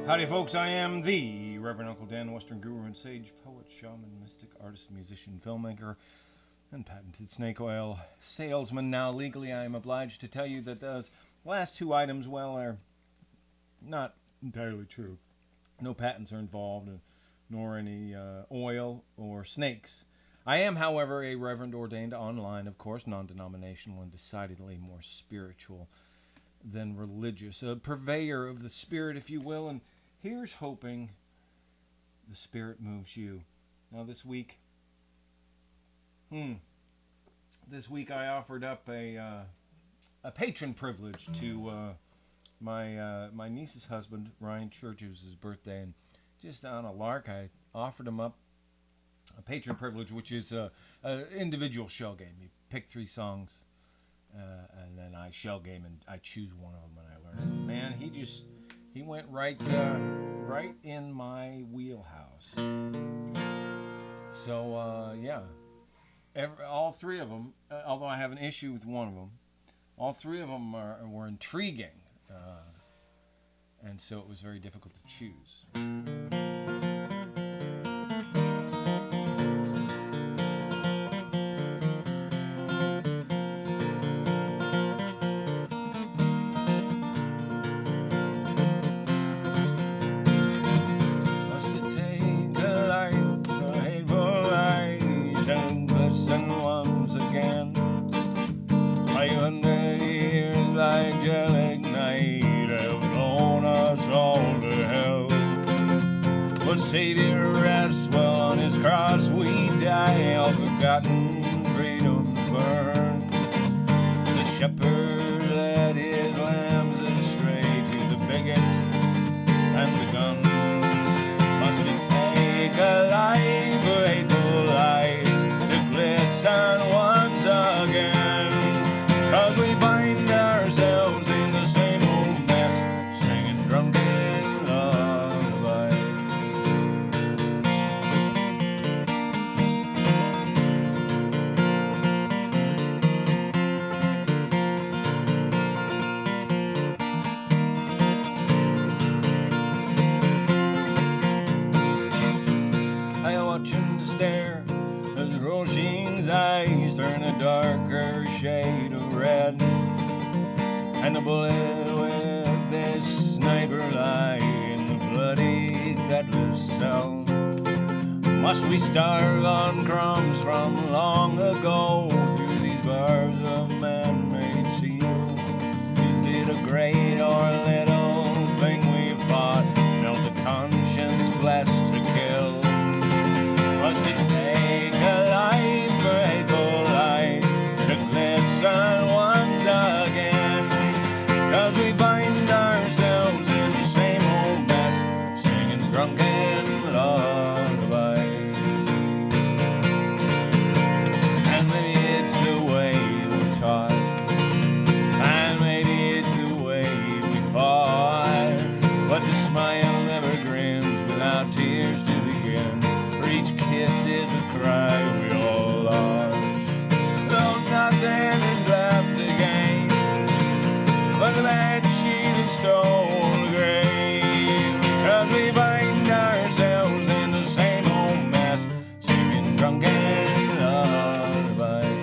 Howdy folks, I am the Reverend Uncle Dan, Western Guru and Sage, poet, shaman, mystic, artist, musician, filmmaker, and patented snake oil salesman. Now legally I am obliged to tell you that those last two items, well, are not entirely true. No patents are involved, nor any oil or snakes. I am, however, a Reverend ordained online, of course, non-denominational and decidedly more spiritual than religious. A purveyor of the spirit, if you will, and here's hoping the spirit moves you. Now this week I offered up a patron privilege to my niece's husband, Ryan Church's birthday, and just on a lark, I offered him up a patron privilege, which is an individual shell game. You pick 3 songs, and then I shell game, and I choose one of them, and I learn it. Man, he went right in my wheelhouse. So yeah, all 3 of them. Although I have an issue with one of them, all 3 of them were intriguing, and so it was very difficult to choose. Savior rests well on his cross, we die, all forgotten freedoms burn. The shepherd led his lambs astray to the bigot and the gun. Must it take a life for hateful lies to glisten once again? 'Cause we find ourselves in the same old mess, singing drunken eyes turn a darker shade of red, and the bullet with this sniper lie in the bloody, gutless cell. Must we starve on crumbs from long ago through these bars of man-made steel? Is it a great or little thing we fought, felt the conscience blessed to kill? Must it take a life for hateful life to glisten once again? 'Cause we find ourselves in the same old mess, singing drunken lullabies. And maybe it's the way we're taught, and maybe it's the way we fought, but the smile never grins without tears to begin. Each kiss is a cry we all lost, though nothing is left to gain but the bad sheet and stole grave. 'Cause we find ourselves in the same old mess, singing drunken lullabies.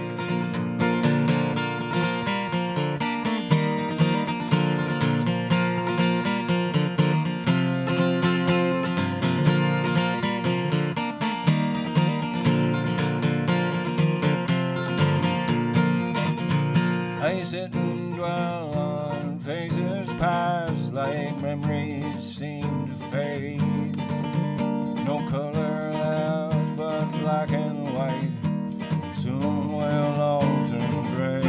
I sit and dwell on faces past, like memories seem to fade. No color left but black and white, soon will all turn gray.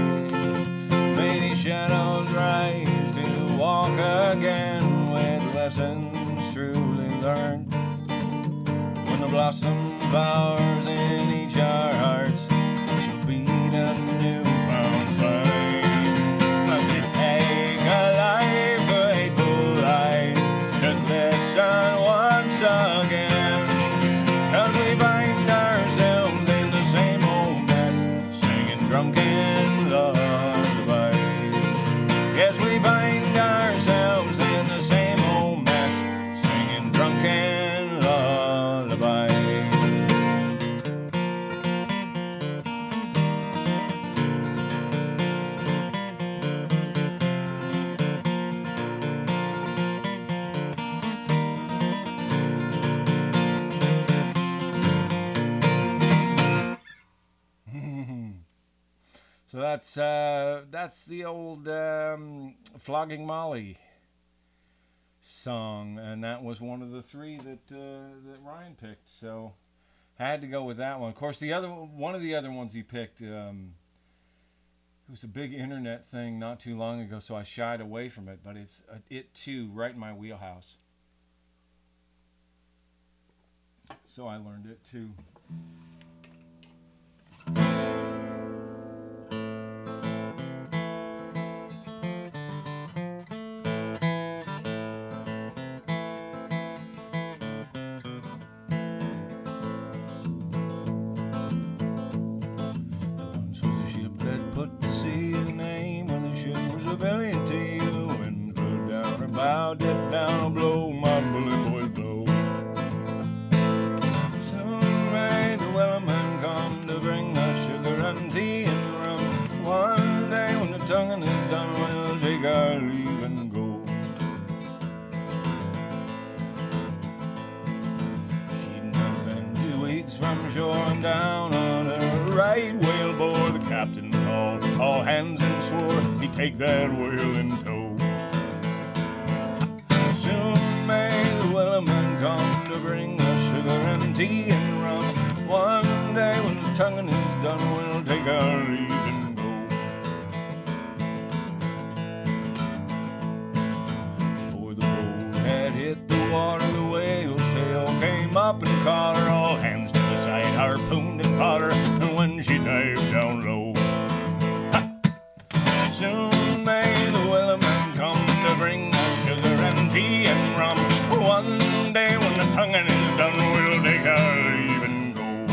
May these shadows rise to walk again with lessons truly learned. When the blossom flowers in each our hearts shall beat a newfound flame. Once again, 'cause we find ourselves in the same old mess, singing drunken lullabies. Yes, we find ourselves in the same old mess, So that's the old Flogging Molly song, and that was one of the three that Ryan picked. So had to go with that one. Of course, one of the other ones he picked. It was a big internet thing not too long ago, so I shied away from it. But it's it too, right in my wheelhouse. So I learned it too. Dip down, blow, my bullet boys blow. Soon may the wellerman come to bring us sugar and tea and rum. One day when the tonguing is done, we'll take our leave and go. She'd not been 2 weeks from shore and down on a right whale bore. The captain called all hands and swore he'd take that whale in tow. Wellerman come to bring us sugar and tea and rum. One day when the tonguing is done, we'll take our leave and go. Before the boat had hit the water, the whale's tail came up and caught her. All hands to the side, harpooned and fought her, and when she dived down low, soon may the wellerman come to bring us sugar and tea and rum. One day when the tonguing is done, we'll take our leave and go.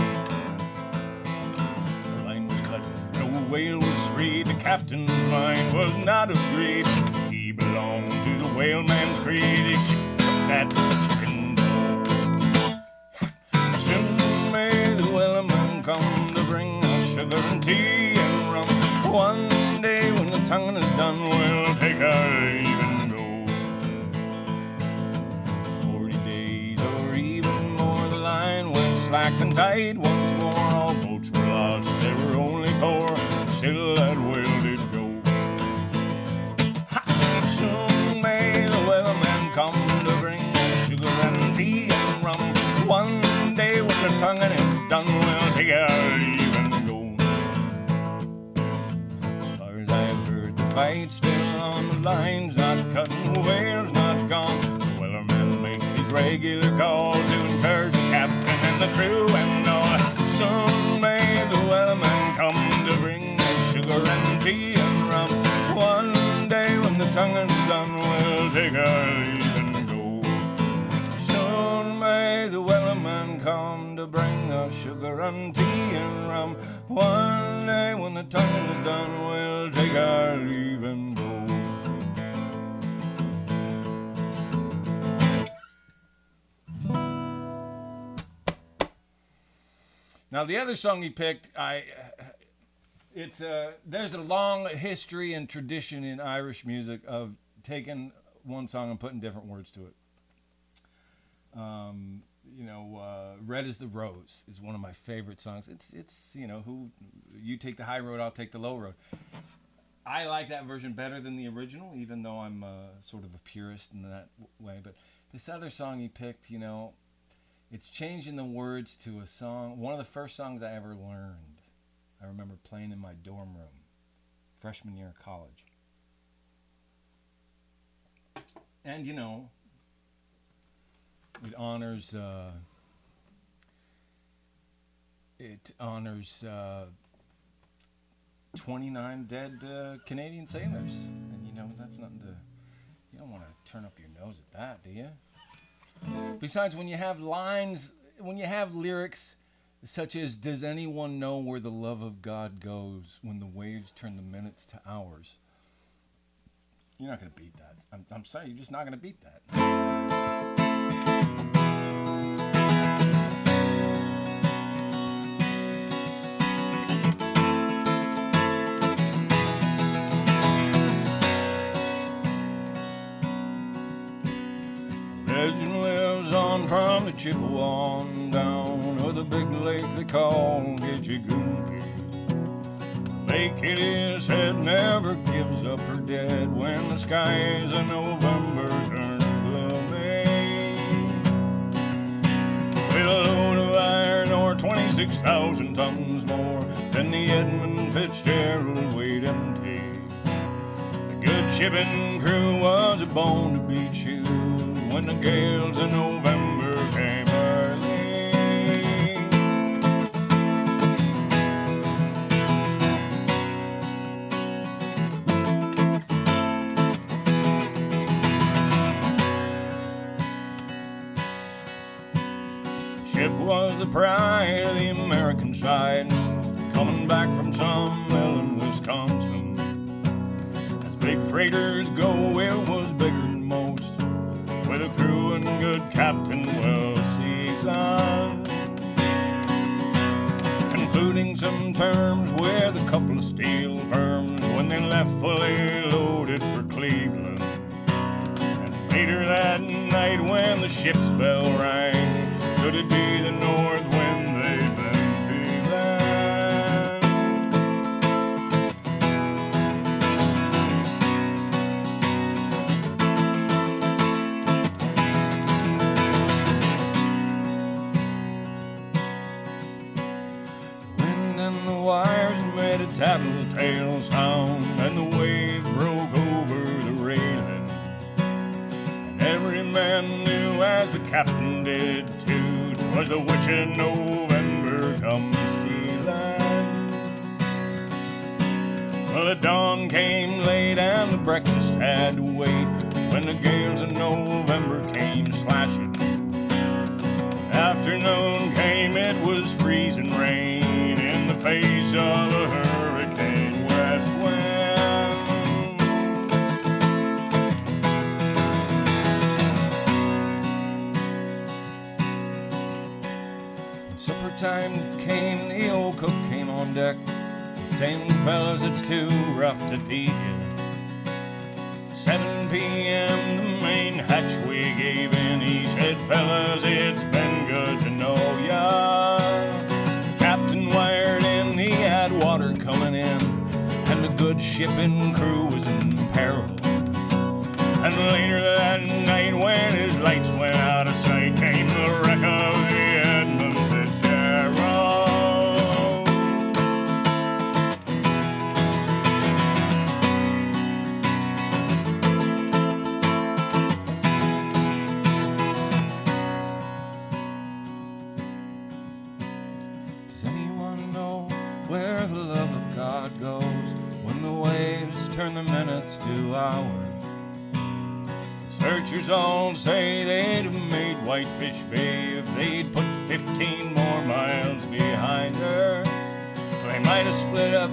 The line was cut, no whale was free. The captain's mind was not agreed. He belonged to the whaleman's creed. He took that chicken toe. Soon may the wellerman come to bring us sugar and tea and rum. One day when the tonguing is done, we'll take our leave and go. Slack and tight once more, all boats were lost, there were only 4, still that whale did go. Soon may the wellerman come to bring us sugar and tea and rum. One day when the tonguing is done, we'll take our leave and go. As far as I've heard, the fight's still on the lines, not cutting, whales not gone. The wellerman makes his regular call to encourage the captain and the crew and all. Soon may the wellerman come to bring us sugar and tea and rum. One day when the tonguing's done, we'll take our leave and go. Soon may the wellerman come to bring us sugar and tea and rum. One day when the tonguing is done, we'll take our leave and go. Now the other song he picked, there's a long history and tradition in Irish music of taking one song and putting different words to it. Red is the Rose is one of my favorite songs. It's who you take the high road, I'll take the low road. I like that version better than the original, even though I'm sort of a purist in that way. But this other song he picked, it's changing the words to a song. One of the first songs I ever learned. I remember playing in my dorm room, freshman year of college. And, it honors 29 dead Canadian sailors. And, that's nothing to... You don't want to turn up your nose at that, do you? Besides, when you have lyrics such as, does anyone know where the love of God goes when the waves turn the minutes to hours? You're not going to beat that. I'm sorry, you're just not going to beat that. Legend lives on from the Chippewa down to the big lake they call Gitche-Gumpi. Lake Kitty's head never gives up her dead when the skies in November turn gloomy. With a load of iron ore 26,000 tons more than the Edmund Fitzgerald weighed empty. The good shipping crew was a bone to be chewed when the gales in November came early. Ship was the pride of the American side, coming back from some mill in Wisconsin. As big freighters go, it was bigger than most, with a crew and good captain well seasoned. Concluding some terms with a couple of steel firms when they left fully loaded for Cleveland. And later that night when the ship's bell rang, could it be the north wind they'd been feeling? The wind and the wires made a tattletale sound, and the wave broke over the railing. And every man knew, as the captain did too, 'twas the witch of November come stealing. Well, the dawn came late and the breakfast had to wait when the gales of November came slashing. Afternoon came, it was freezing rain in the face of a hurricane west wind. Supper time came, the old cook came on deck, saying, fellas, it's too rough to feed you. 7 p.m. the main hatchway gave in. He said, fellas, it's been good to know ya. Captain wired in, he had water coming in, and the good shipping crew was in peril. And later that night, when his lights went out of sight, came the wreck of the Edmund Fitzgerald. Does anyone know where the love of God goes when the waves turn the minutes to hours? Searchers all say they'd have made Whitefish Bay if they'd put 15 more miles behind her. They might have split up,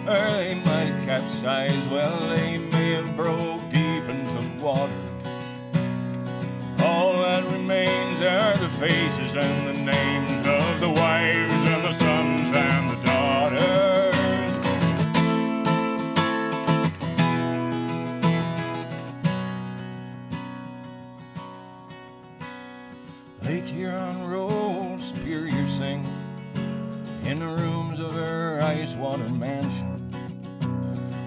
or they might have capsized. Well, they may have broke deep into water. All that remains are the faces and the names of the wives and the sons and the daughters. Lake Huron rolls, Superior sings in the rooms of her ice water mansion.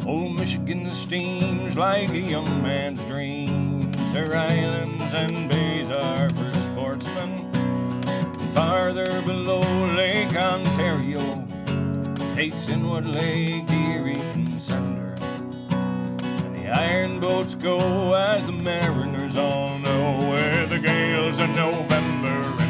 Old Michigan steams like a young man's dreams. Her islands and bays are for sportsmen. And farther below, Lake Ontario takes in what Lake Erie can send her. And the iron boats go, as the mariners all know, where the gales of November remember.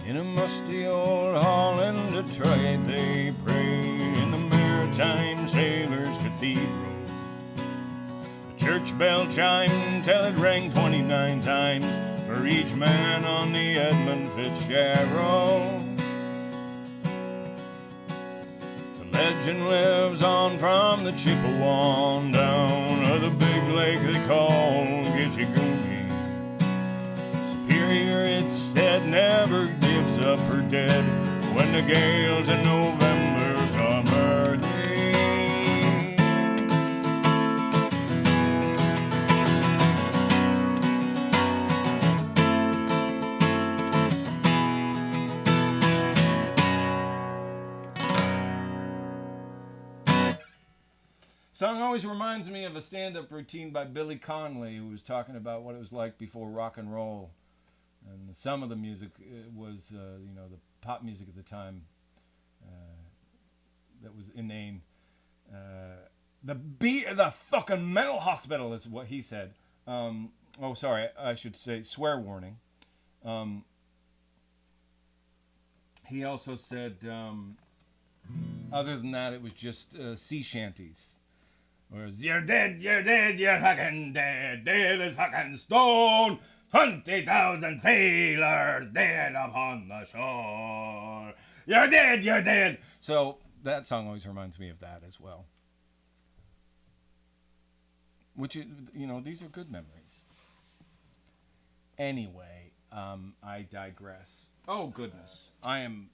In a musty old hall in Detroit, they prayed in the Maritime Sailors Cathedral. The church bell chimed till it rang 29 times for each man on the Edmund Fitzgerald. The legend lives on from the Chippewa down to the big lake they call Gitchagoogie. Superior, it's said, never gives up her dead when the gales in November come early. Song always reminds me of a stand-up routine by Billy Connolly, who was talking about what it was like before rock and roll. And some of the music was, the pop music at the time that was inane. The fucking mental hospital is what he said. Sorry, I should say swear warning. He also said, other than that, it was just sea shanties. Whereas, you're dead, you're fucking dead, dead as fucking stone. 20,000 sailors dead upon the shore. You're dead, you're dead. So that song always reminds me of that as well. Which, these are good memories. Anyway, I digress. Oh, goodness. I am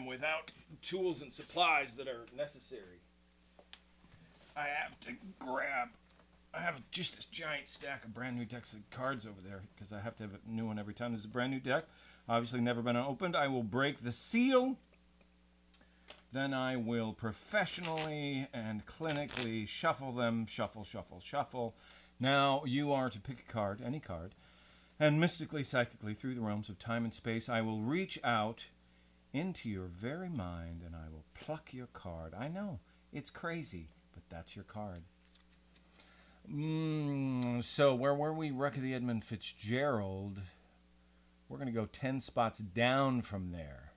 without tools and supplies that are necessary. I have just this giant stack of brand new decks of cards over there because I have to have a new one every time there's a brand new deck. Obviously never been opened. I will break the seal. Then I will professionally and clinically shuffle them. Shuffle, shuffle, shuffle. Now you are to pick a card, any card, and mystically, psychically, through the realms of time and space, I will reach out into your very mind and I will pluck your card. I know, it's crazy, but that's your card. So where were we? Wreck of the Edmund Fitzgerald. We're going to go 10 spots down from there,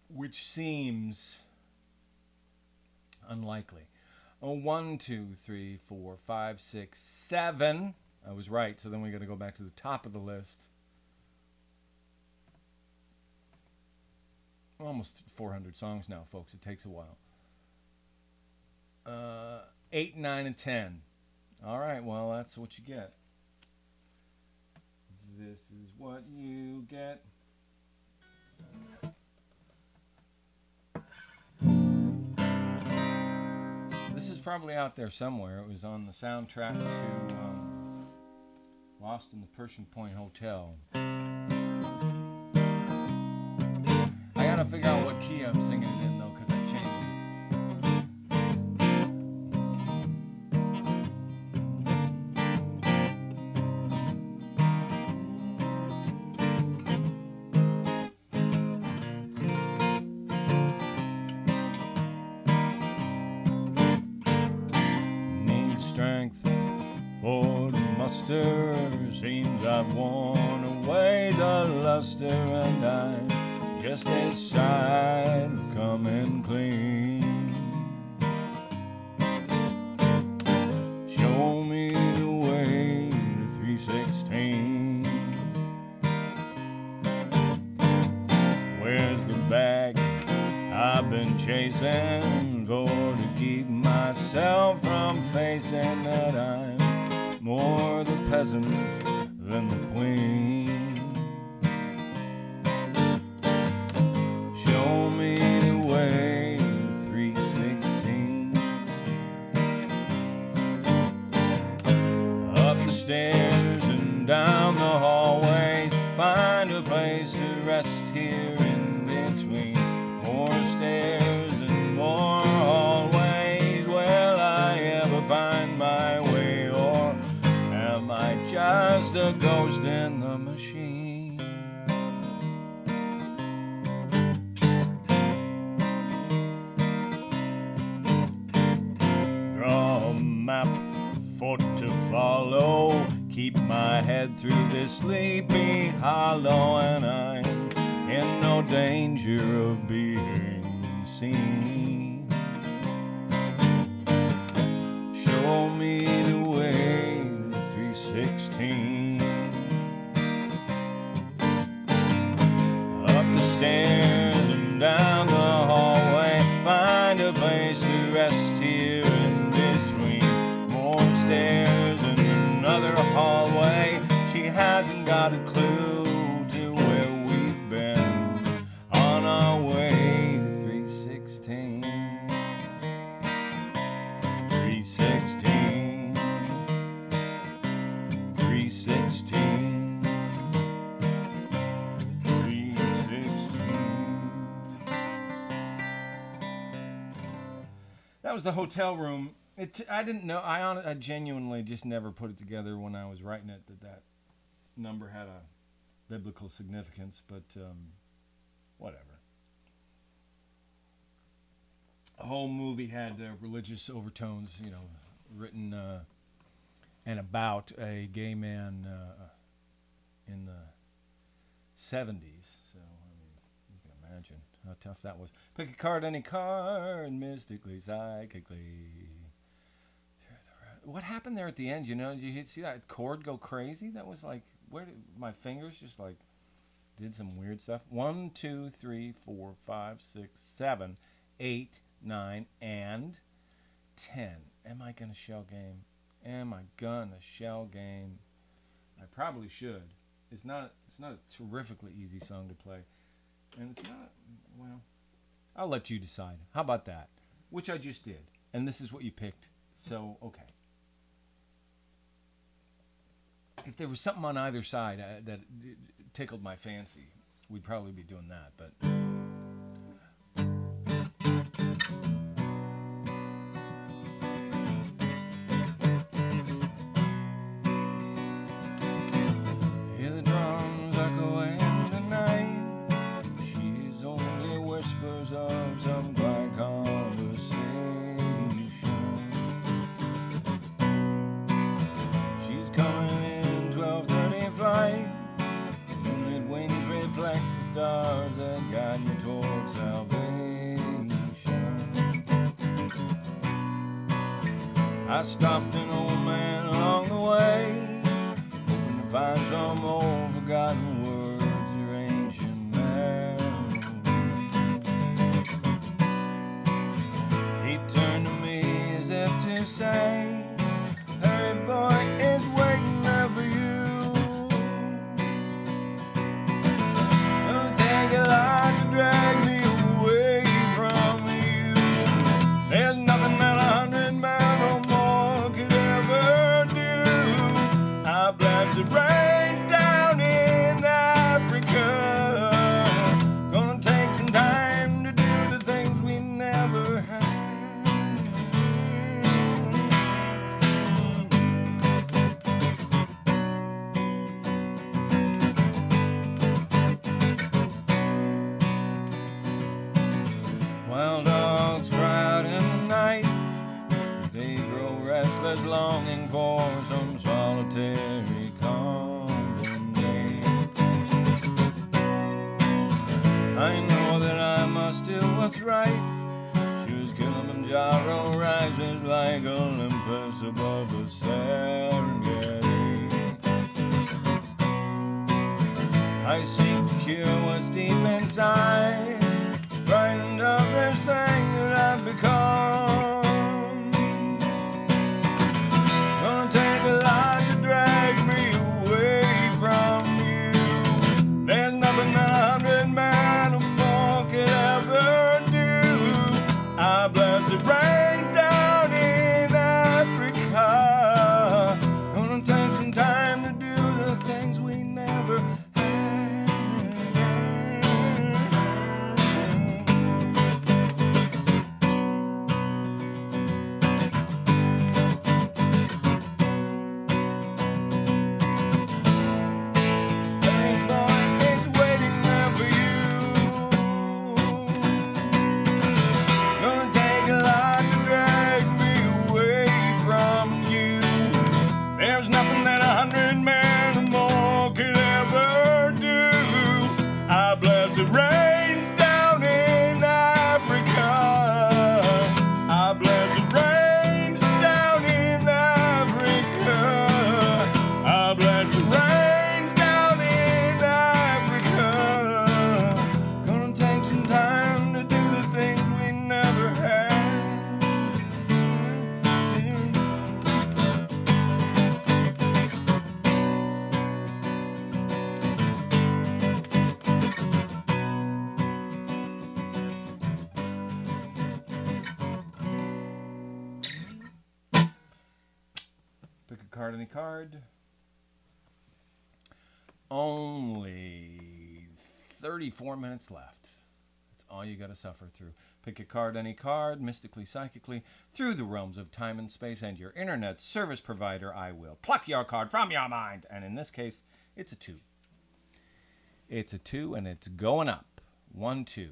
which seems unlikely. 1, 2, 3, 4, 5, 6, 7. I was right, so then we got to go back to the top of the list. Almost 400 songs now, folks. It takes a while. 8, 9, and 10. All right, well, that's what you get. This is what you get. This is probably out there somewhere. It was on the soundtrack to Lost in the Persian Point Hotel. I gotta figure out what key I'm singing it in, though, because I changed it. Seems I've worn away the luster, and I'm just this side of coming clean. Show me the way to 316. Where's the bag I've been chasing for to keep myself from facing that I'm more the peasant than the queen? Show me the way to 316. Up the stairs and down the hallways, find a place to rest here in between. More stairs and more hallways. Will I ever find my way, or am I just a ghost in the machine? Draw a map for to follow. Keep my head through this sleepy hollow, and I'm in no danger of being seen. Show me the way to 316. Up the stairs and down the hallway, find a place to rest here in between. More stairs and another hallway. She hasn't got a clue to where we've been, on our way to 316. 316. That was the hotel room. I didn't know. I genuinely just never put it together when I was writing it that number had a biblical significance, but whatever. The whole movie had religious overtones, written and about a gay man in the 70s. So, I mean, you can imagine how tough that was. Pick a card, any card, mystically, psychically. What happened there at the end? Did you see that chord go crazy? That was like, where did my fingers just like did some weird stuff? 1, 2, 3, 4, 5, 6, 7, 8, 9, and 10. Am I gonna shell game? Am I gonna shell game? I probably should. It's not a terrifically easy song to play, and it's not. Well, I'll let you decide. How about that? Which I just did, and this is what you picked. So okay. If there was something on either side that tickled my fancy, we'd probably be doing that, but. Hear the drums echoing tonight. She's only whispers of some quiet conversation. She's coming in 12:30 flight. Moonlit wings reflect the stars that guide me towards salvation. I stopped an old man along the way, hoping to find some old forgotten words or ancient melodies. He turned to me as if to say, "Hurry, boy, it's waiting there for you. Gonna take a lot to drag me away from you. There's nothing that 100 men or more could ever do. I blasted rains down in Africa. Gonna take some time to do the things we never had." Wild dogs cry out in the night as they grow restless, longing for some solitary company. I know that I must do what's right. Sure as Kilimanjaro rises like Olympus above the Serengeti. I seek to cure what's deep inside, frightened of this thing that I've become. Gonna take a lot to drag me away from you. There's nothing that 100 men or more could ever do. I bless the rain down in Africa. Gonna take some time to do the things we never had. Hey boy, it's waiting there for you. Gonna take a lot to drag me away from you. There's nothing that 100 men or more could ever do. I bless the rains down in Africa. I bless the rains down in Africa. I bless the rains down in Africa. Gonna take some time to do the things we never had. Pick a card, any card. Only 34 minutes left. It's all you got to suffer through. Pick a card, any card, mystically, psychically, through the realms of time and space and your internet service provider, I will pluck your card from your mind. And in this case, it's a 2. It's a 2, and it's going up. 1, 2.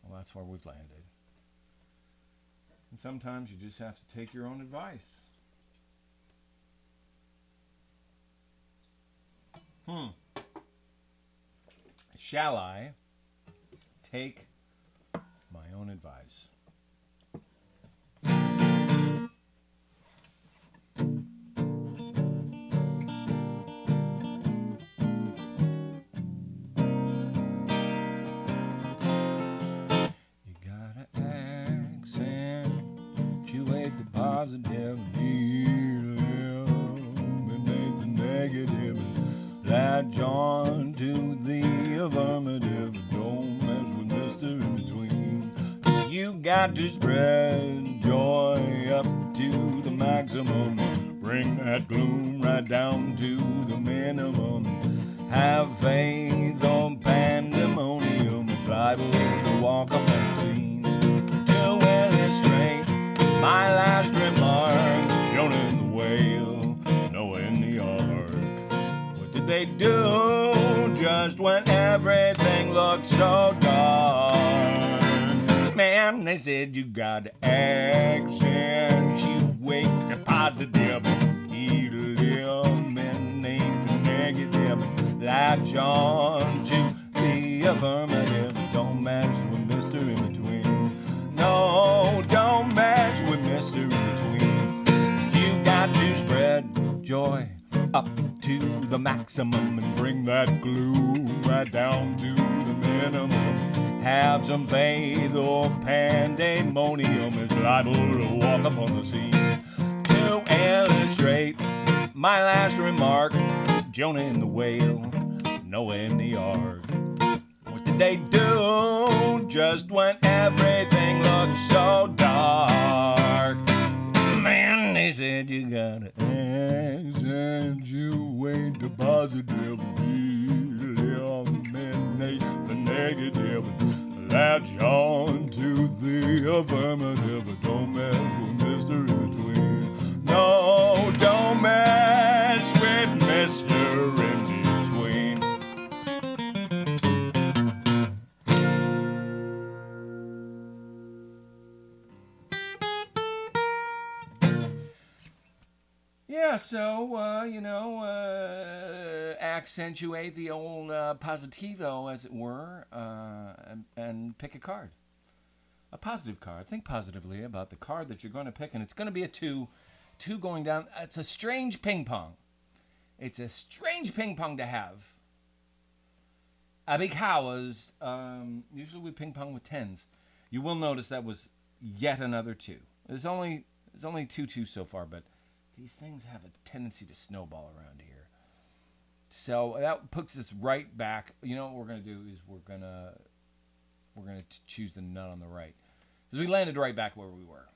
Well, that's where we've landed. And sometimes you just have to take your own advice. Shall I take my own advice? You gotta accentuate the positive, and make the negative. Latch on to the affirmative. Don't mess with Mr. In Between. You got to spread joy up to the maximum. Bring that gloom right down to the minimum. Have faith on pandemonium. It's liable to walk up on the scene. To illustrate my last remark, Jonah and the whale, Noah in the ark. They do just when everything looks so dark. Man, they said you gotta accentuate the positive, eliminate the negative, latch on to the affirmative. Don't mess with Mr. In Between. No, don't mess with Mr. In Between. You got to spread joy up to the maximum and bring that gloom right down to the minimum. Have some faith or pandemonium is liable to walk up on the scene. To illustrate my last remark, Jonah and the whale, Noah in the ark. What did they do just when everything looked so dark? Man, they said you gotta accentuate the positive, eliminate the negative, latch on to the affirmative. Don't mess with Mr. In Between. No, don't mess with Mr. In Between. Yeah, so, accentuate the old positivo, as it were, and pick a card. A positive card. Think positively about the card that you're going to pick, and it's going to be a 2. 2 going down. It's a strange ping pong. It's a strange ping pong to have. Because usually we ping pong with 10s. You will notice that was yet another 2. There's only 2 2s so far, but these things have a tendency to snowball around here. So that puts us right back. You know what we're going to do is we're going to choose the nut on the right. Because we landed right back where we were.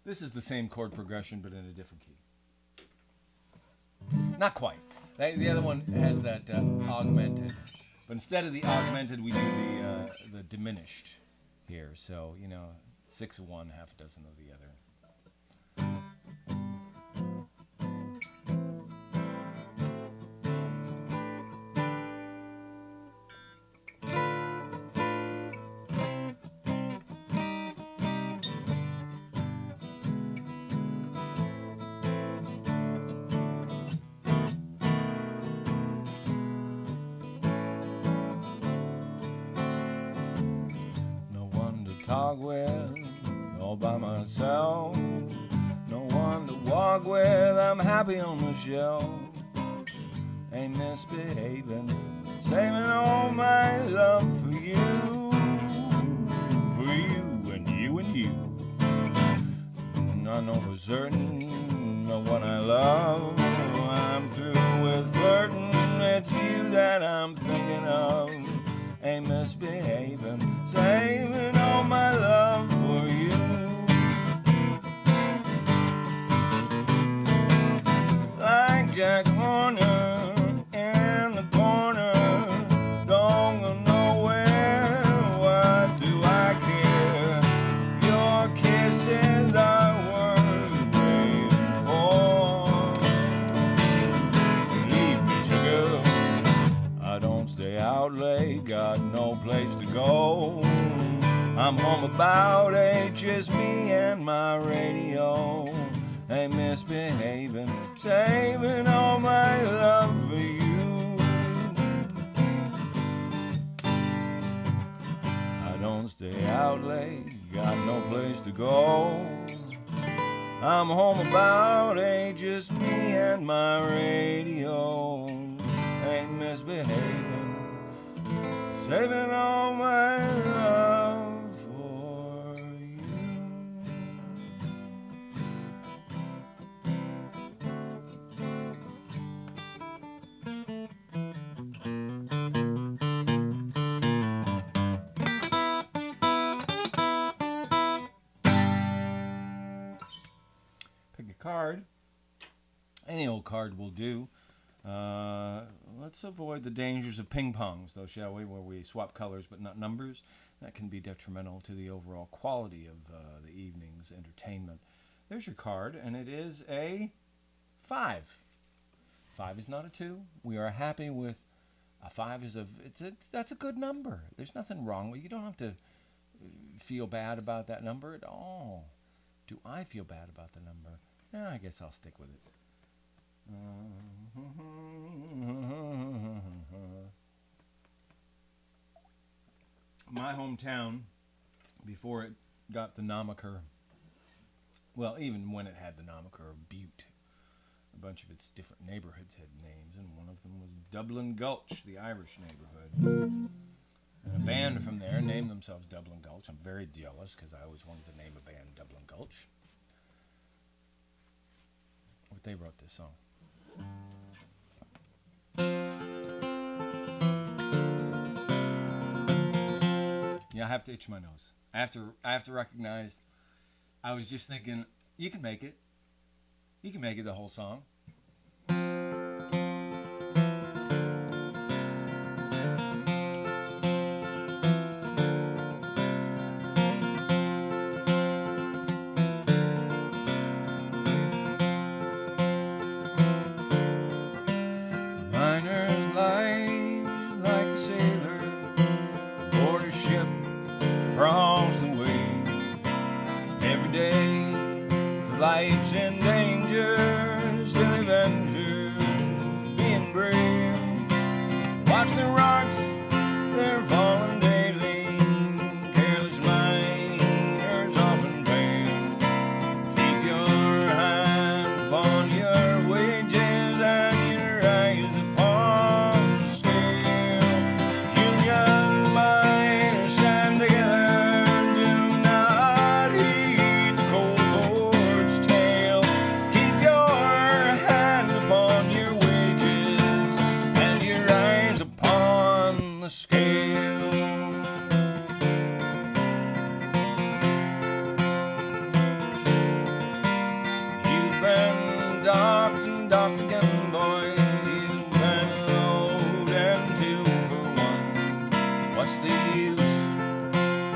This is the same chord progression, but in a different key. Not quite. The other one has that augmented. But instead of the augmented, we do the diminished here. So, 6 of one, half a dozen of the other. Talk with, all by myself. No one to walk with, I'm happy on the shelf. Ain't misbehaving, saving all my love for you and you and you. I know for certain, the one I love, I'm through with flirting. It's you that I'm thinking of. Ain't misbehaving, saving all my love for you. Like Jack Horner in the corner, outlay, got no place to go. I'm home about 8, just me and my radio. Ain't misbehaving, saving all my love for you. I don't stay out late, got no place to go. I'm home about 8, just me and my radio. Ain't misbehaving, saving all my love for you. Pick a card. Any old card will do. Let's avoid the dangers of ping pongs, though, shall we, where we swap colors but not numbers. That can be detrimental to the overall quality of the evening's entertainment. There's your card, and it is a 5. 5 is not a 2. We are happy with a 5. That's a good number. There's nothing wrong with it. You don't have to feel bad about that number at all. Do I feel bad about the number? I guess I'll stick with it. My hometown, before it got the moniker, well, even when it had the moniker of Butte, a bunch of its different neighborhoods had names, and one of them was Dublin Gulch, the Irish neighborhood. And a band from there named themselves Dublin Gulch. I'm very jealous because I always wanted to name a band Dublin Gulch. But they wrote this song. Yeah, I have to itch my nose. I have to recognize. I was just thinking, you can make it. You can make it the whole song. Miner's life like a sailor aboard a ship across the way. Every day life's in danger, still adventure, being brave. Watch the rocks, they're falling daily. Careless miners often fail. Keep your hand upon your wages and your eyes upon the scale. Union miners stand together, do not heed the cold Lord's tale. Keep your hand upon your wages and your eyes upon the scale. You've been docked and docked again, boys. You've been load and 2 for 1. What's the use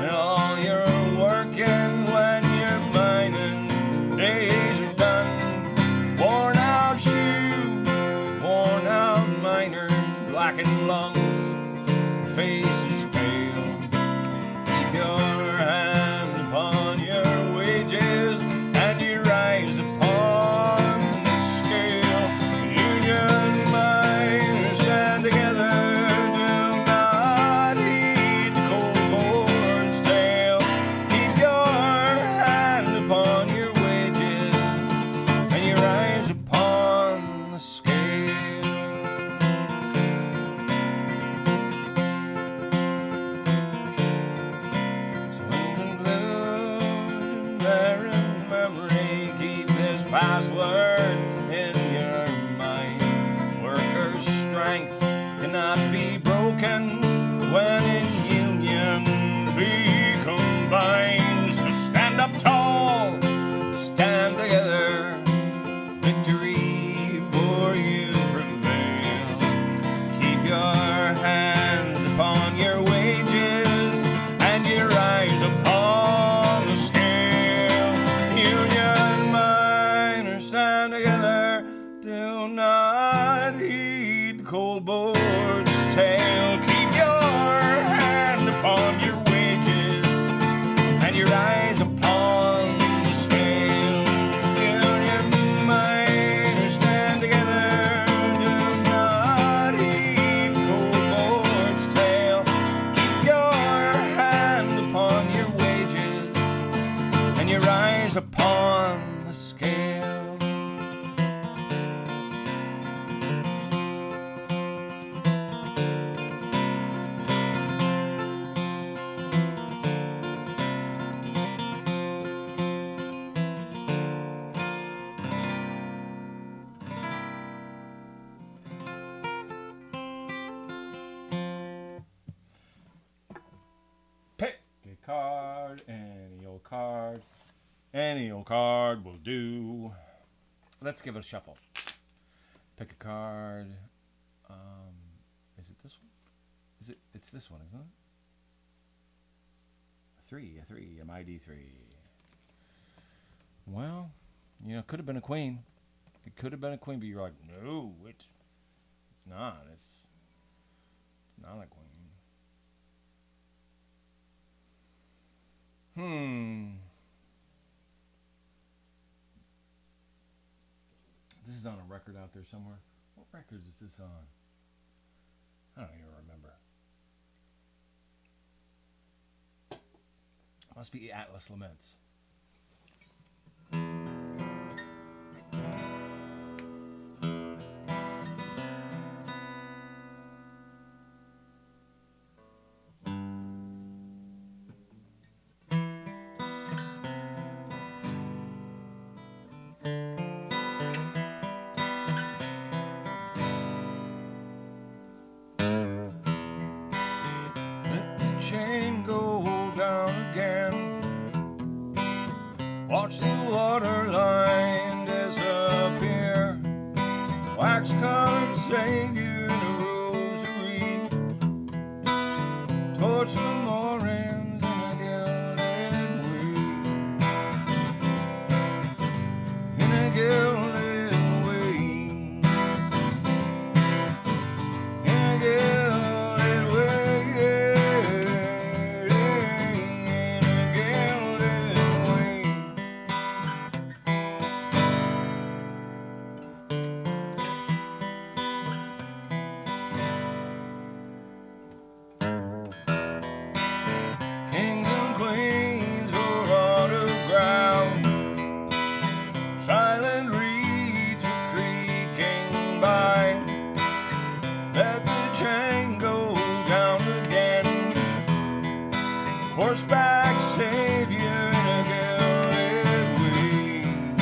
in all your working when your mining days are done? Worn out shoes, worn out miners, blackened lungs, faces pale. Keep your hand upon your wages and your eyes upon the scale. Union miners stand together, do not heed the cold Lord's tale. Keep your hand upon your wages and your eyes upon the scale. So in conclusion, bear in memory, keep this password in your mind. Workers' strength cannot be broken when in union be combined. So stand up tall, stand together, victory for you prevail. Keep your hand upon your wages and your eyes upon the scale. Union miners stand together, do not heed the cold board's tale. Keep your card, any old card. Any old card will do. Let's give it a shuffle. Pick a card. Is it this one? It's this one, isn't it? A three, a mighty three. Well, it could have been a queen. It could have been a queen, but you're like, no, it's not. It's not a queen. This is on a record out there somewhere. What record is this on? I don't even remember. Must be Atlas Laments. Chain go down again. Watch the waterline disappear. Wax colored Savior in a rosary. Torch the moorings in a gilded wheel. In a gilded wheel. In a gilded kings and queens were autographed. Silent reeds were creaking by. Let the chain go down again. Horseback Savior in a gilded wing.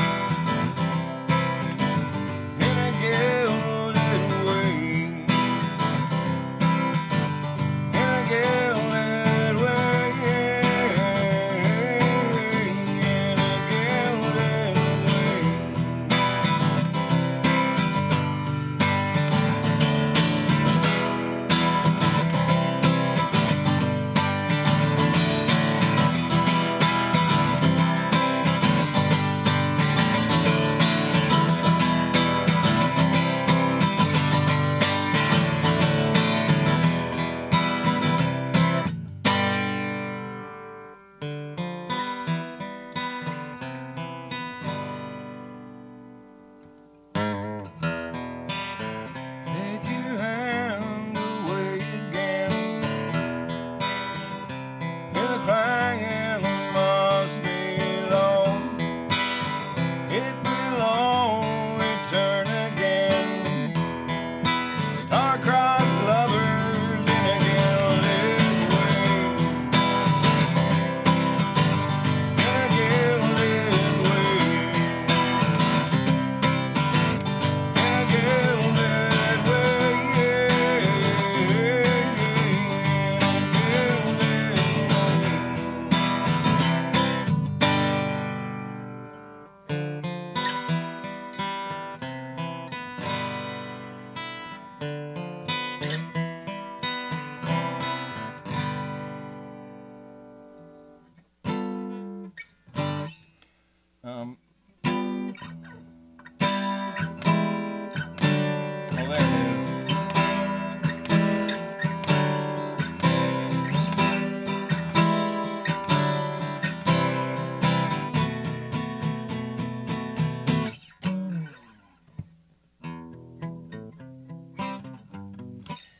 In a gilded wing. In a gilded wing. In a gilded wing. Take your hand away again. Hear the crying must be low. It will only turn again. Star-crossed lovers in a gilded wing. In a gilded wing. In a gilded wing. Oh, there it is.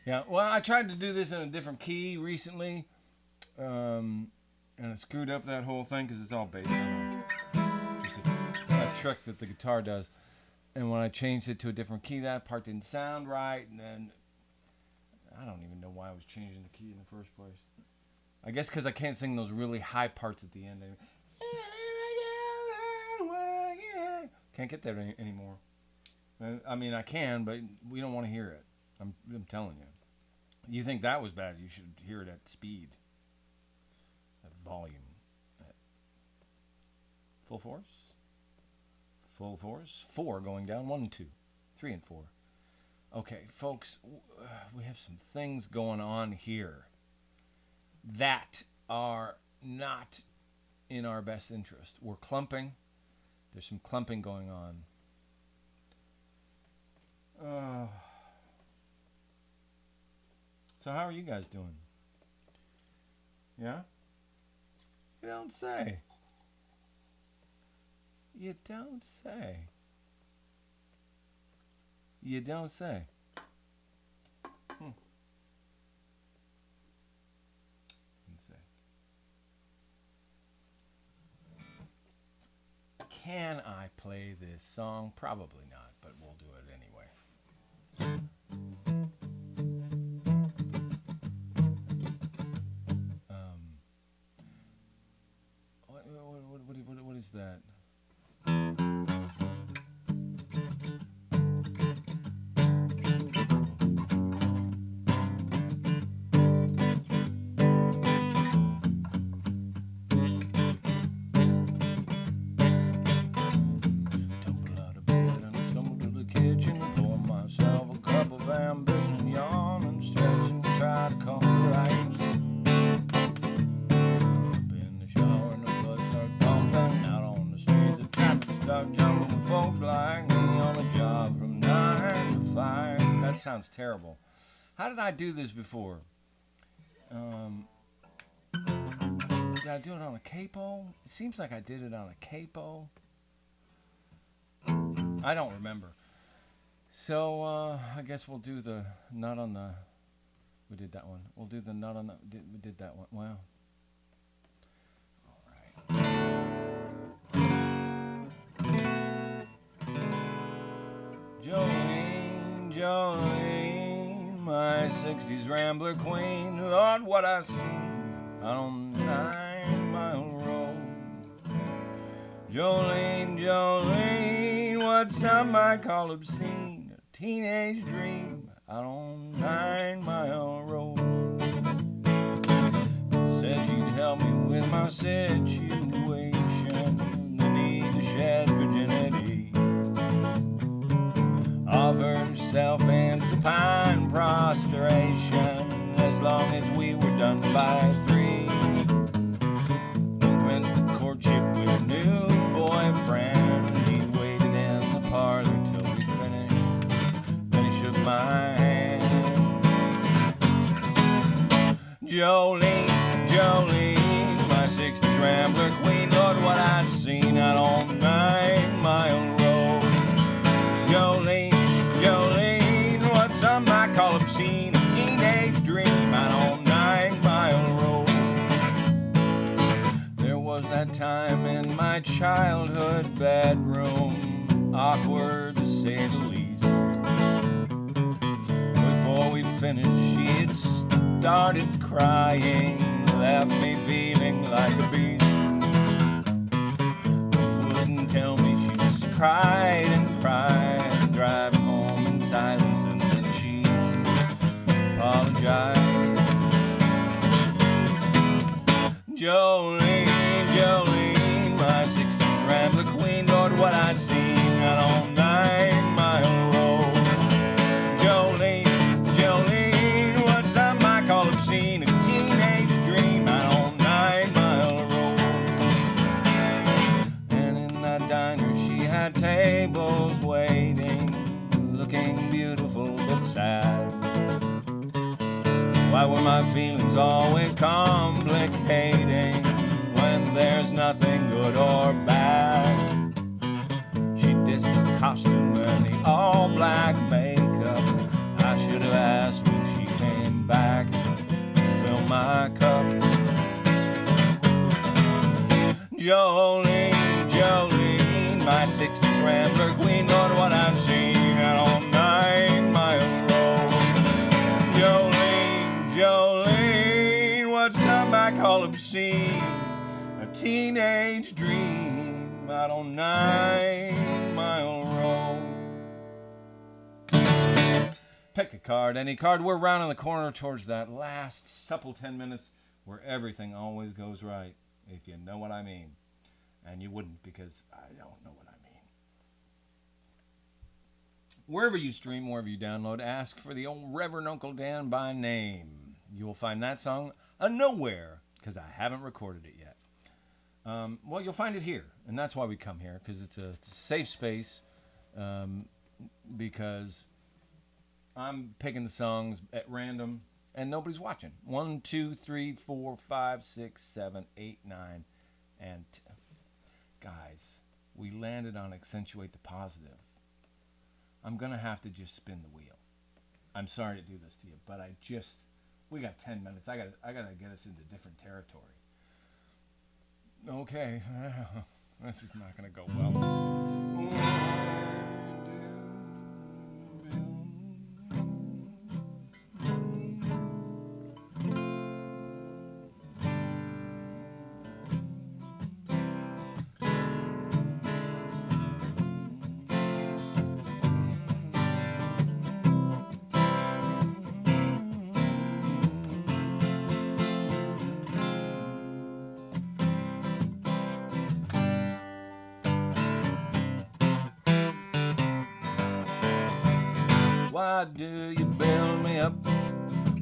Yeah, well, I tried to do this in a different key recently, and it screwed up that whole thing because it's all based on just a trick that the guitar does. And when I changed it to a different key, that part didn't sound right, and then I don't even know why I was changing the key in the first place. I guess because I can't sing those really high parts at the end. Can't get that anymore. I mean, I can, but we don't want to hear it. I'm telling you. You think that was bad, you should hear it at speed. At volume. Full force. Full force. 4 going down. 1 and 2. 3 and 4. Okay, folks, we have some things going on here that are not in our best interest. We're clumping. There's some clumping going on. So how are you guys doing? Yeah? You don't say. You don't say. You don't say. Can I play this song? Probably not, but we'll do it anyway. What is that? Sounds terrible. How did I do this before? Did I do it on a capo? It seems like I did it on a capo. I don't remember. So I guess we'll do the nut on the. We did that one. We'll do the nut on the. We did that one. Wow. All right. Jolene, Jolene, my 60s rambler queen. Lord, what I see on 9 Mile Road. Jolene, Jolene, what some might call obscene. A teenage dream out on 9 Mile Road. Said she'd help me with my situation, the need to shed virginity. Offered herself in supine prostration as long as we were done by 3. Commenced the courtship with a new boyfriend. He waited in the parlor till we finished. Then he shook my hand. Jolene, Jolene, my 60s rambler queen. Lord, what I've seen out on 9 Mile Road. Jolene, Jolene, what some might call obscene, a teenage dream out on 9 Mile Road. There was that time in my childhood bedroom, awkward to say the least. Before we finished, she had started crying, left me feeling like a beast. Wouldn't tell me, she just cried and cried, driving home in silence, and then she apologized. Jolene, Jolene, my 60s rambler queen. Lord, what I'd seen out on 9 Mile Road. Jolene, Jolene, what some might call obscene, a teenage dream out on 9 Mile Road. And in that diner she had tables waiting, looking beautiful but sad. Why were my feelings always complicating when there's nothing good or bad? She dissed the costume and the all-black makeup. I should have asked when she came back to fill my cup. Jolene, Jolene, my 60s rambler queen. Lord, what I've seen out on 9 Mile Road. Jolene, Jolene, what some might call obscene, a teenage dream out on 9 Mile Road. Pick a card, any card. We're rounding the corner towards that last supple 10 minutes where everything always goes right, if you know what I mean. And you wouldn't, because I don't know what I mean. Wherever you stream, wherever you download, ask for the old Reverend Uncle Dan by name. You will find that song a nowhere, because I haven't recorded it yet. Well, you'll find it here, and that's why we come here, because it's a safe space, because I'm picking the songs at random, and nobody's watching. 1, 2, 3, 4, 5, 6, 7, 8, 9, and 10. Guys, we landed on accentuate the positive. I'm going to have to just spin the wheel. I'm sorry to do this to you, but we got 10 minutes. I got to get us into different territory. Okay, this is not going to go well. Why do you build me up,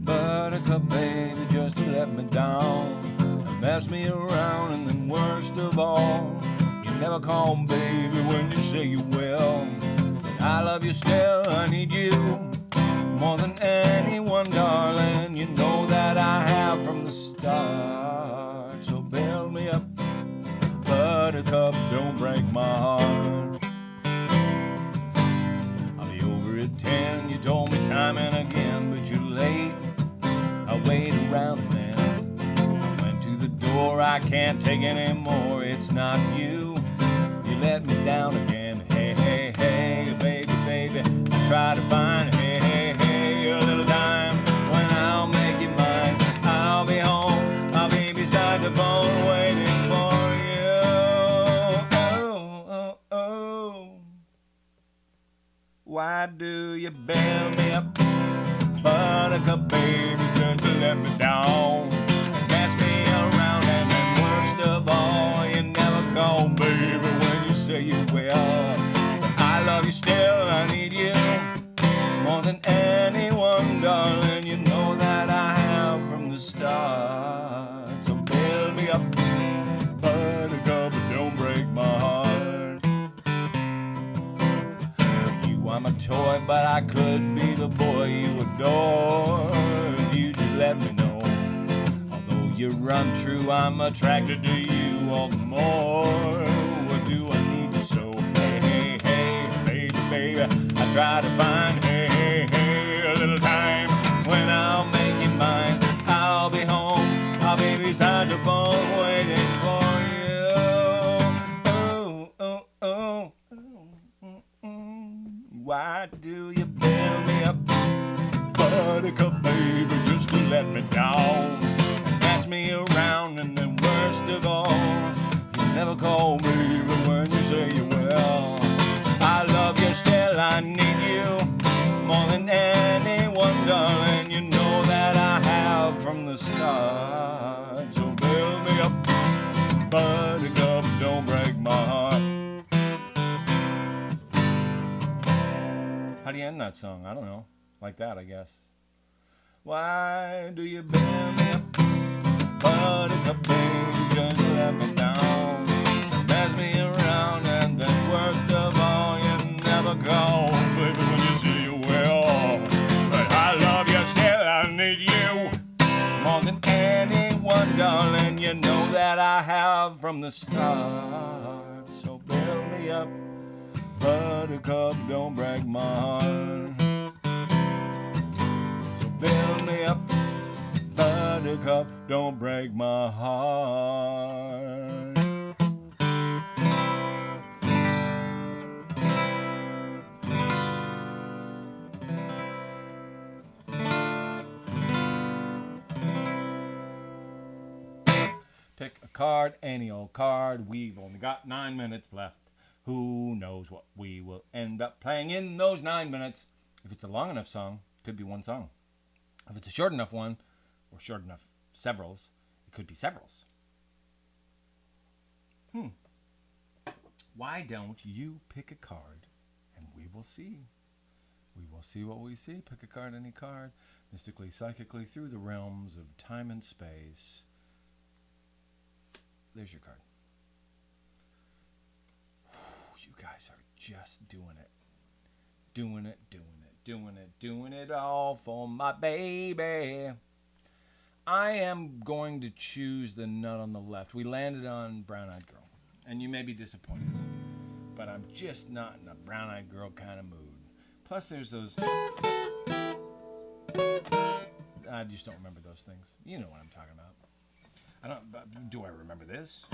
buttercup baby, just to let me down? And mess me around, and then worst of all, you never call baby when you say you will. I love you still, I need you more than anyone, darling. You know that I have from the start. So build me up, buttercup, don't break my heart. 10, you told me time and again, but you're late. I wait around then. I went to the door, I can't take anymore. It's not you, you let me down again. Hey, hey, hey, baby, baby, I try to find, hey, hey, hey, a little time when I'll make you mine. I'll be home, I'll be beside the phone waiting for you. Oh, oh, oh. Why do you bail me up, buttercup baby, just to let me down? Pass me around, and then worst of all, you never call baby when you say you will. But I love you still, I need you more than anyone, darling. You know that I have from the start. So bail me up, buttercup, but don't break my heart. I'm a toy, but I could be the boy you adore if you just let me know. Although you're untrue, I'm attracted to you all the more. What do I need you so? Hey, hey, hey, baby, baby, I try to find, hey, hey, hey, a little time when I'll make you mine. I'll be home, I'll be beside the phone waiting for you. Oh, oh, oh. Why do you build me up, buttercup baby, just to let me down? And pass me around, and then worst of all, you never call baby when you say you will. I love you still, I need you more than anyone, darling. You know that I have from the start. So build me up, buttercup, don't break my heart. How do you end that song? I don't know. Like that, I guess. Why do you build me up, buttercup baby, just to let me down? Pass me around, and then worst of all, you never call baby when you say you will. But I love you still, I need you more than anyone, darling. You know that I have from the start. So build me up, buttercup, don't break my heart. So build me up, buttercup, don't break my heart. Pick a card, any old card. We've only got 9 minutes left. Who knows what we will end up playing in those 9 minutes. If it's a long enough song, it could be one song. If it's a short enough one, or short enough severals, It could be severals. Why don't you pick a card and we will see. We will see what we see. Pick a card, any card, mystically, psychically, through the realms of time and space. There's your card. You guys are just doing it. Doing it all for my baby. I am going to choose the nut on the left. We landed on Brown-Eyed Girl. And you may be disappointed, but I'm just not in a Brown-Eyed Girl kind of mood. Plus there's those... I just don't remember those things. You know what I'm talking about. Do I remember this?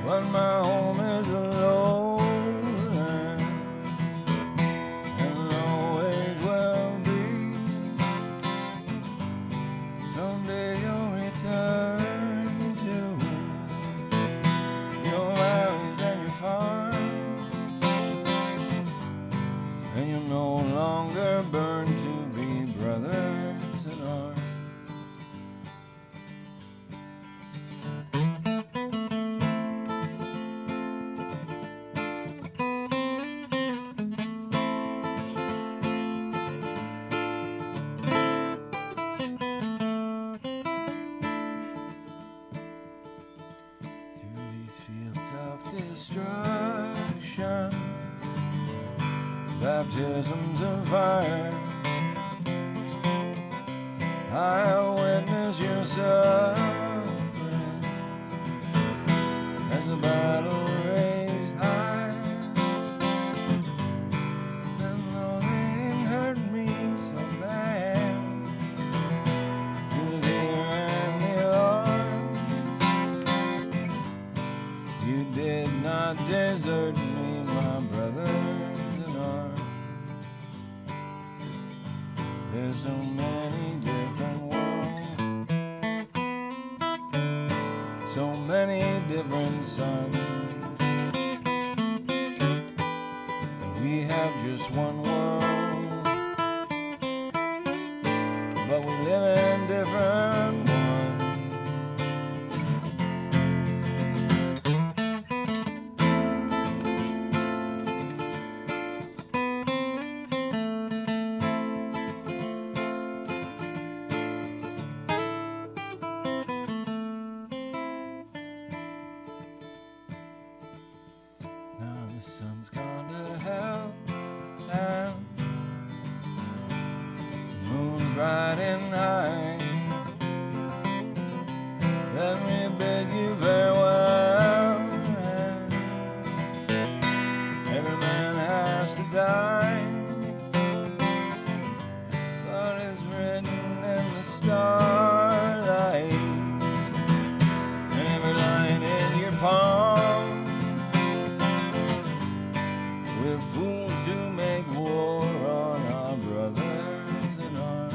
But my home is alone and always will be. Someday you'll return to your valleys and your farms, and you'll no longer burn to be brothers in arms. Destruction, baptisms of fire, I witness your suffering as the battle raised high. And though they didn't hurt me so bad, through the fear and the alarm, you did not desert me, my brothers in arms. There's so many different worlds, so many different suns. We have just one world, but we live in different ones. Riding high, let me bid you farewell. Every man has to die, but it's written in the starlight, and every line in your palm. We're fools to make war on our brothers in arms.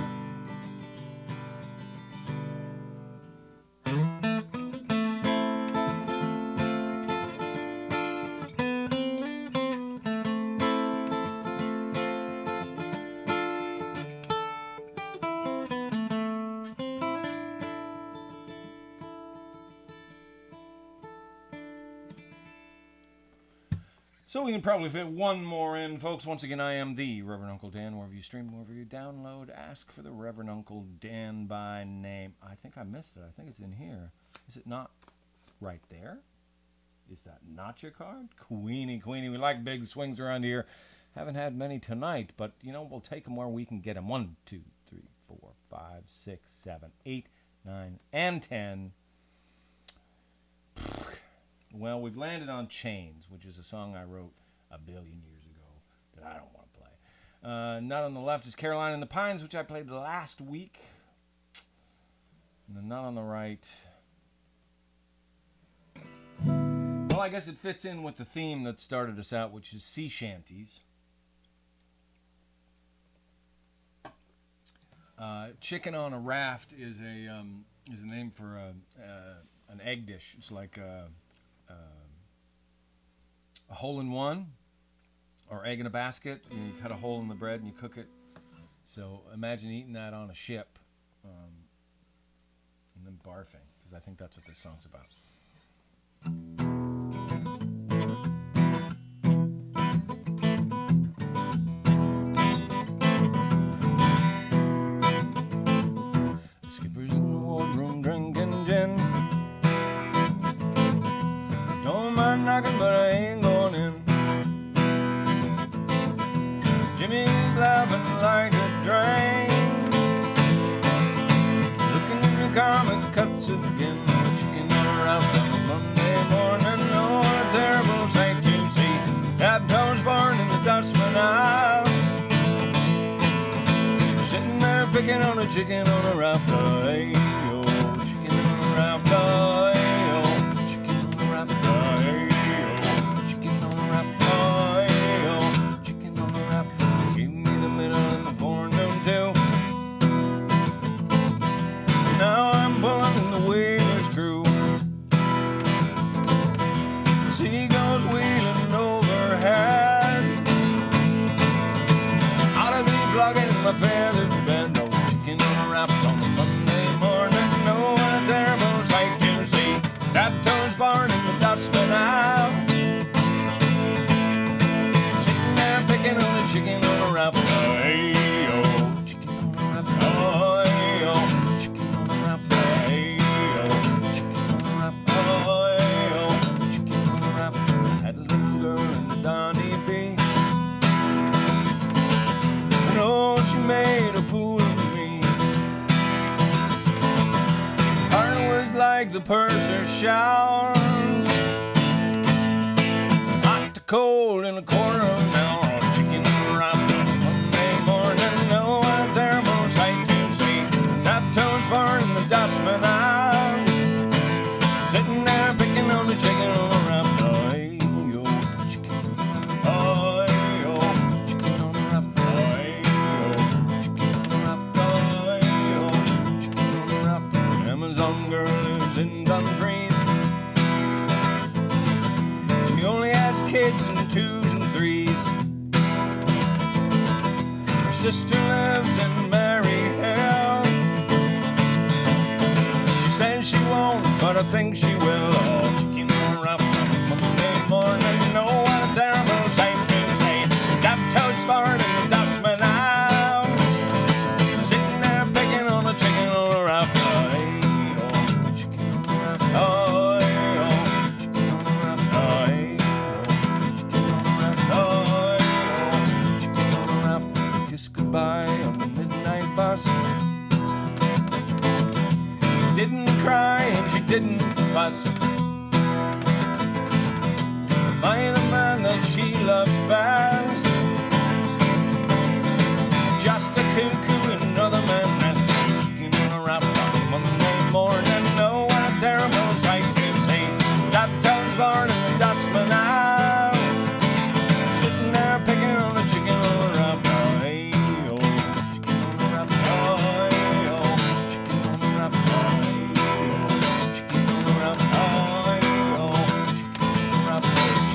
So we can probably fit one more in, folks. Once again, I am the Reverend Uncle Dan. Wherever you stream, wherever you download, ask for the Reverend Uncle Dan by name. I think I missed it. I think it's in here. Is it not right there? Is that not your card? Queenie, we like big swings around here. Haven't had many tonight, but, you know, we'll take them where we can get them. 1, 2, 3, 4, 5, 6, 7, 8, 9, and 10. Well, we've landed on Chains, which is a song I wrote a billion years ago that I don't want to play. Nut on the left is Carolina in the Pines, which I played last week. And the nut on the right... Well, I guess it fits in with the theme that started us out, which is sea shanties. Chicken on a raft is a name for an egg dish. It's like a hole-in-one or egg in a basket. You cut a hole in the bread and you cook it. So imagine eating that on a ship and then barfing, because I think that's what this song's about. Knocking, but I ain't going in. Jimmy's laughing like a drain, looking in the comic cuts again. Chicken on a raft on a Monday morning. Oh, what a terrible sight to see. That toes farting in the dustman out, sitting there picking on a chicken on a raft. Hey, yo, chicken on a raft. Hey, yo, chicken on a raft. Hey. Now I'm pulling in the wheeler's crew. The sea goes wheeling overhead. Ought to be flogging in my feathered bed. No chicken on a raft on a Monday morning. No, what a terrible sight to see. That toes farting in the dustman out, sitting there picking on the chicken on a raft. Hey, yo, chicken on a raft. Oh, hey, yo, chicken on a raft. Hey, yo, chicken on a raft. Oh, hey, yo, chicken on a raft. Had a little girl in the Donny Beach. And oh, she made a fool of me. Heart was like the purser's shower, hot to cold in a quarter of an hour. Chicken on a raft on a Monday morning. No, what a terrible sight to see. Tap toes far in the dustman out, sitting there picking on the chicken on a raft. Oh, hey, yo, chicken. Oh, hey, yo, chicken on a raft. Oh, hey, yo, chicken on a raft. Oh, hey, yo, chicken on a raft. The Amazon girl lives in Dumfries. She only has kids in 2s and 3s. Her sister lives in Maryhill. She says she won't, but I think she will. Oh, chicken on a raft on a Monday morning. You know what a terrible sight to see. Tap toes farting in the dustman out, sitting there picking on a chicken on a raft. Oh, hey, oh, chicken on a raft. Oh, hey, oh, chicken on a raft. Oh, hey, oh, chicken on a raft. Oh, hey, oh, chicken on a raft. Kiss goodbye on the midnight bus. She didn't cry and she didn't fuss. Am I the man that she loves best? Just a cuckoo in another man's nest. Chicken on a raft on a Monday morning. No, what a terrible sight to see. That toes barn in the dustman out, sitting there picking on a chicken on a raft. Oh, hey, oh, chicken on a raft. Oh, hey, oh, chicken on a raft. Oh, hey, oh, chicken on a raft. Oh, hey, oh, chicken on a raft.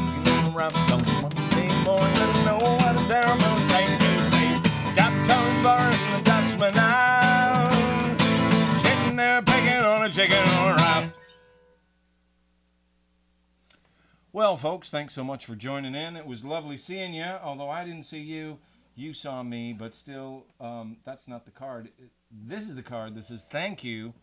Chicken on a raft on a Monday morning. No, what a terrible sight to see. Tap toes barn in the dustman out, sitting there picking on a chicken on a raft. Well, folks, thanks so much for joining in. It was lovely seeing you. Although I didn't see you, you saw me, but still, that's not the card. This is the card that says thank you